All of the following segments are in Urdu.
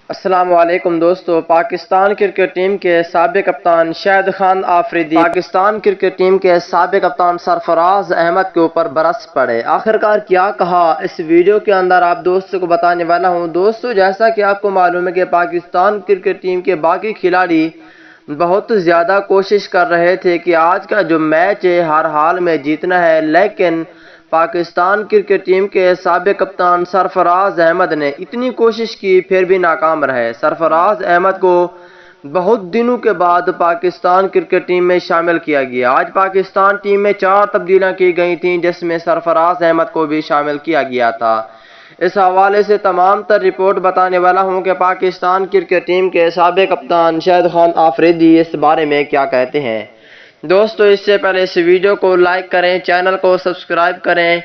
السلام علیکم دوستو، پاکستان کرکٹ ٹیم کے سابق کپتان شاہد خان آفریدی پاکستان کرکٹ ٹیم کے سابق کپتان سرفراز احمد کے اوپر برس پڑے۔ آخرکار کیا کہا اس ویڈیو کے اندر آپ دوستوں کو بتانے والا ہوں۔ دوستو، جیسا کہ آپ کو معلوم ہے کہ پاکستان کرکٹ ٹیم کے باقی کھلاڑی بہت زیادہ کوشش کر رہے تھے کہ آج کا جو میچ ہے ہر حال میں جیتنا ہے، لیکن پاکستان کرکٹ ٹیم کے سابق کپتان سرفراز احمد نے اتنی کوشش کی پھر بھی ناکام رہے۔ سرفراز احمد کو بہت دنوں کے بعد پاکستان کرکٹ ٹیم میں شامل کیا گیا۔ آج پاکستان ٹیم میں 4 تبدیلیاں کی گئی تھیں، جس میں سرفراز احمد کو بھی شامل کیا گیا تھا۔ اس حوالے سے تمام تر رپورٹ بتانے والا ہوں کہ پاکستان کرکٹ ٹیم کے سابق کپتان شاہد خان آفریدی اس بارے میں کیا کہتے ہیں۔ دوستو، اس سے پہلے اس ویڈیو کو لائک کریں، چینل کو سبسکرائب کریں،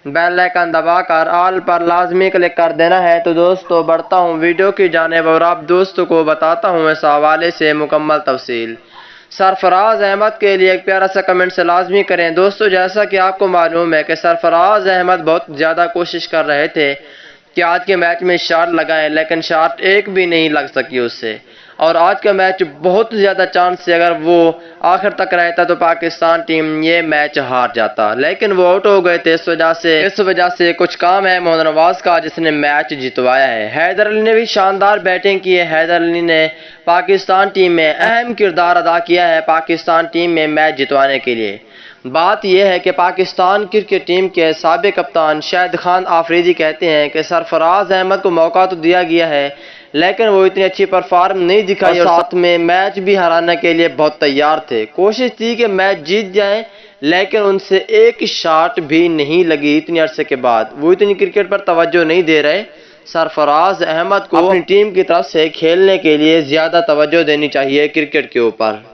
بیل آئیکن دبا کر آل پر لازمی کلک کر دینا ہے۔ تو دوستو بڑھتا ہوں ویڈیو کی جانب اور آپ دوستوں کو بتاتا ہوں اس حوالے سے مکمل تفصیل۔ سرفراز احمد کے لیے ایک پیارا سا کمنٹ سے لازمی کریں۔ دوستو، جیسا کہ آپ کو معلوم ہے کہ سرفراز احمد بہت زیادہ کوشش کر رہے تھے کہ آج کے میچ میں شاٹ لگائیں، لیکن شاٹ ایک بھی نہیں لگ سکی اس سے، اور آج کا میچ بہت زیادہ چانس سے اگر وہ آخر تک رہتا تو پاکستان ٹیم یہ میچ ہار جاتا، لیکن وہ آؤٹ ہو گئے تھے۔ اس وجہ سے کچھ کام ہے محمد نواز کا جس نے میچ جتوایا ہے۔ حیدر علی نے بھی شاندار بیٹنگ کی ہے۔ حیدر علی نے پاکستان ٹیم میں اہم کردار ادا کیا ہے پاکستان ٹیم میں میچ جتوانے کے لیے۔ بات یہ ہے کہ پاکستان کرکٹ ٹیم کے سابق کپتان شاہد خان آفریدی کہتے ہیں کہ سرفراز احمد کو موقع تو دیا گیا ہے، لیکن وہ اتنی اچھی پرفارم نہیں دکھائی اور ساتھ میں میچ بھی ہرانے کے لیے بہت تیار تھے۔ کوشش تھی کہ میچ جیت جائیں، لیکن ان سے ایک شاٹ بھی نہیں لگی اتنی عرصے کے بعد۔ وہ اتنی کرکٹ پر توجہ نہیں دے رہے۔ سرفراز احمد کو اپنی ٹیم کی طرف سے کھیلنے کے لیے زیادہ توجہ دینی چاہیے کرکٹ کے اوپر۔